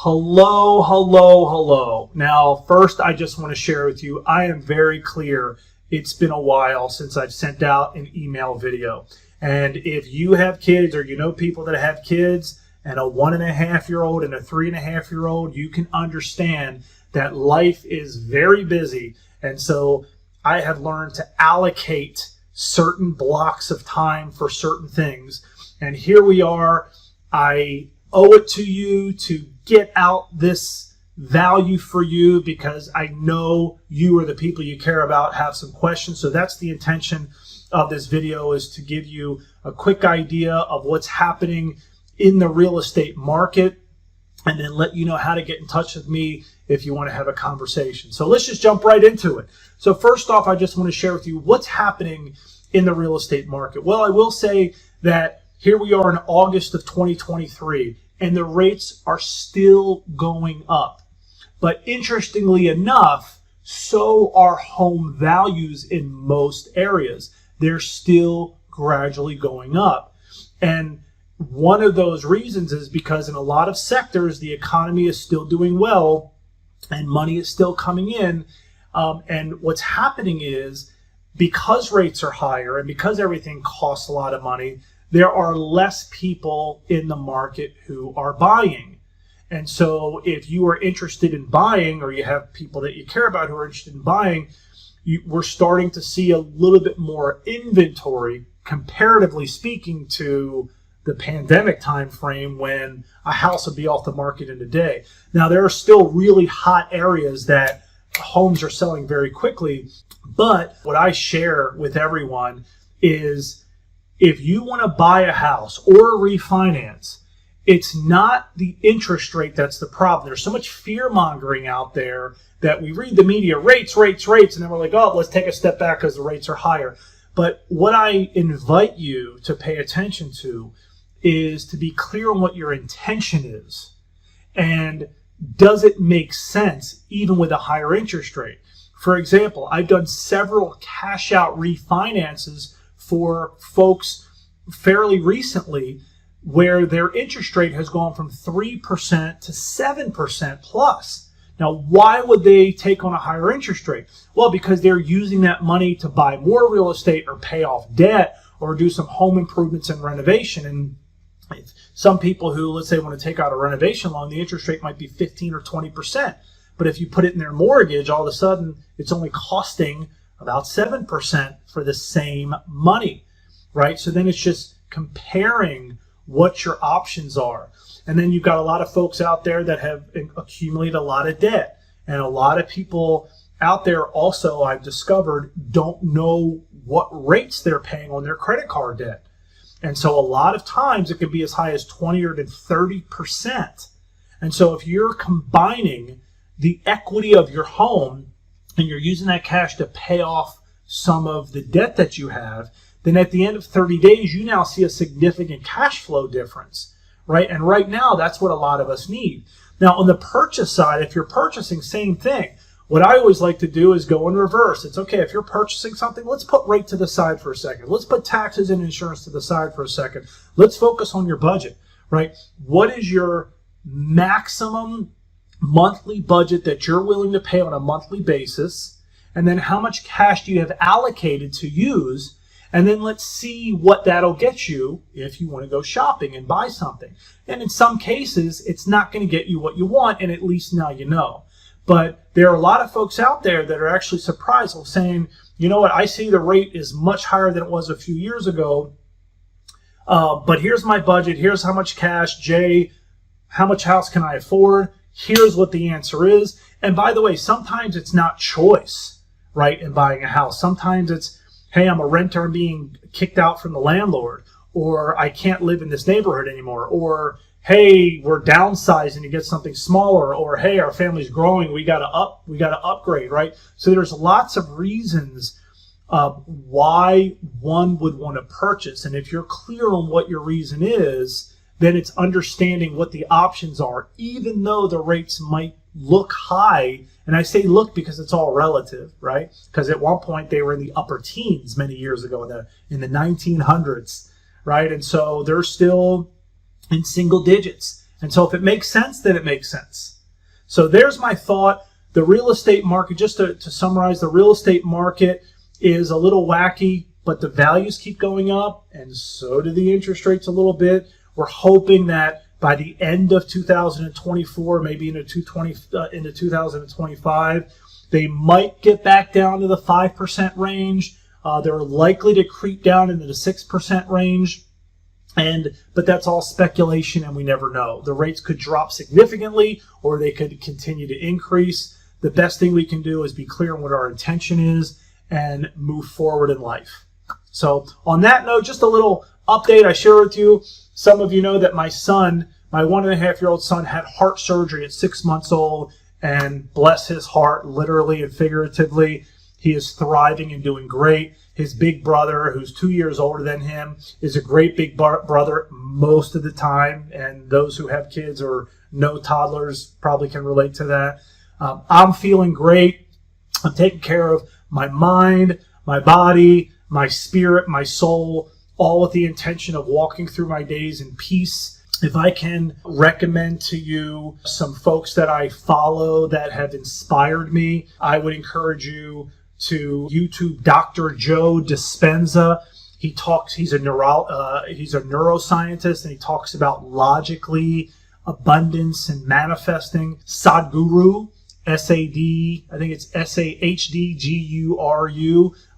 Hello, hello, hello. Now, first, I just want to share with you, I am very clear. It's been a while since I've sent out an email video. And if you have kids or you know people that have kids and a 1.5-year-old and a 3.5-year-old, you can understand that life is very busy. And so I have learned to allocate certain blocks of time for certain things. And here we are. I owe it to you to get out this value for you because I know you or the people you care about have some questions. So that's the intention of this video, is to give you a quick idea of what's happening in the real estate market and then let you know how to get in touch with me if you want to have a conversation. So let's just jump right into it. So first off, I just want to share with you what's happening in the real estate market. Well, I will say that here we are in August of 2023, and the rates are still going up. But interestingly enough, so are home values in most areas. They're still gradually going up. And one of those reasons is because in a lot of sectors, the economy is still doing well and money is still coming in. And what's happening is, because rates are higher and because everything costs a lot of money, there are less people in the market who are buying. And so if you are interested in buying, or you have people that you care about who are interested in buying, we're starting to see a little bit more inventory, comparatively speaking, to the pandemic time frame when a house would be off the market in a day. Now, there are still really hot areas that homes are selling very quickly, but what I share with everyone is, if you want to buy a house or refinance, it's not the interest rate that's the problem. There's so much fear mongering out there that we read the media, rates, and then we're like, oh, let's take a step back because the rates are higher. But what I invite you to pay attention to is to be clear on what your intention is. And does it make sense even with a higher interest rate? For example, I've done several cash out refinances for folks fairly recently where their interest rate has gone from 3% to 7% plus. Now, why would they take on a higher interest rate? Well, because they're using that money to buy more real estate or pay off debt or do some home improvements and renovation. And some people who, let's say, want to take out a renovation loan, the interest rate might be 15 or 20%. But if you put it in their mortgage, all of a sudden it's only costing about 7% for the same money, right? So then it's just comparing what your options are. And then you've got a lot of folks out there that have accumulated a lot of debt. And a lot of people out there also, I've discovered, don't know what rates they're paying on their credit card debt. And so a lot of times it can be as high as 20 or 30%. And so if you're combining the equity of your home and you're using that cash to pay off some of the debt that you have, then at the end of 30 days, you now see a significant cash flow difference, right? And right now, that's what a lot of us need. Now, on the purchase side, if you're purchasing, same thing. What I always like to do is go in reverse. It's okay, if you're purchasing something, let's put rate to the side for a second. Let's put taxes and insurance to the side for a second. Let's focus on your budget, right? What is your maximum monthly budget that you're willing to pay on a monthly basis? And then how much cash do you have allocated to use? And then let's see what that'll get you if you want to go shopping and buy something. And in some cases, it's not going to get you what you want, and at least now you know. But there are a lot of folks out there that are actually surprised, saying, you know what, I see the rate is much higher than it was a few years ago, but here's my budget, here's how much cash, Jay, how much house can I afford? Here's what the answer is. And by the way, sometimes it's not choice, right, in buying a house. Sometimes it's, hey, I'm a renter, I'm being kicked out from the landlord, or I can't live in this neighborhood anymore, or hey, we're downsizing to get something smaller, or hey, our family's growing, we gotta upgrade, right? So there's lots of reasons why one would want to purchase. And if you're clear on what your reason is, then it's understanding what the options are, even though the rates might look high. And I say look because it's all relative, right? Because at one point they were in the upper teens many years ago, in the 1900s, right? And so they're still in single digits. And so if it makes sense, then it makes sense. So there's my thought. The real estate market, just to summarize, the real estate market is a little wacky, but the values keep going up, and so do the interest rates a little bit. We're hoping that by the end of 2024, maybe into 2025, they might get back down to the 5% range. They're likely to creep down into the 6% range. But that's all speculation, and we never know. The rates could drop significantly, or they could continue to increase. The best thing we can do is be clear on what our intention is and move forward in life. So on that note, just a little update I share with you. Some of you know that my son, my 1.5-year-old son, had heart surgery at 6 months old, and bless his heart, literally and figuratively, he is thriving and doing great. His big brother, who's 2 years older than him, is a great big brother most of the time, and those who have kids or know toddlers probably can relate to that. I'm feeling great. I'm taking care of my mind, my body, my spirit, my soul, all with the intention of walking through my days in peace. If I can recommend to you some folks that I follow that have inspired me, I would encourage you to YouTube Dr. Joe Dispenza. He's a neuroscientist, and he talks about logically abundance and manifesting. Sadhguru, S-A-D, I think it's S-A-H-D-G-U-R-U,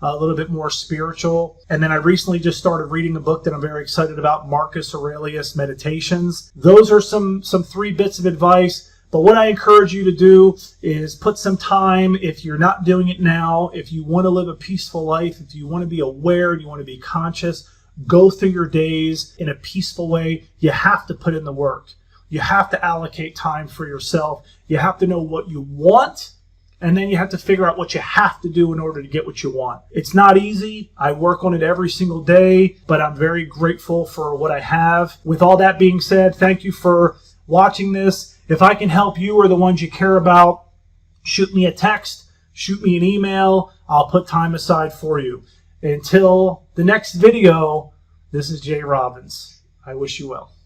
a little bit more spiritual. And then I recently just started reading a book that I'm very excited about, Marcus Aurelius Meditations. Those are some 3 bits of advice. But what I encourage you to do is put some time, if you're not doing it now, if you want to live a peaceful life, if you want to be aware, you want to be conscious, go through your days in a peaceful way. You have to put in the work. You have to allocate time for yourself. You have to know what you want, and then you have to figure out what you have to do in order to get what you want. It's not easy. I work on it every single day, but I'm very grateful for what I have. With all that being said, thank you for watching this. If I can help you or the ones you care about, shoot me a text, shoot me an email. I'll put time aside for you. Until the next video, this is Jay Robbins. I wish you well.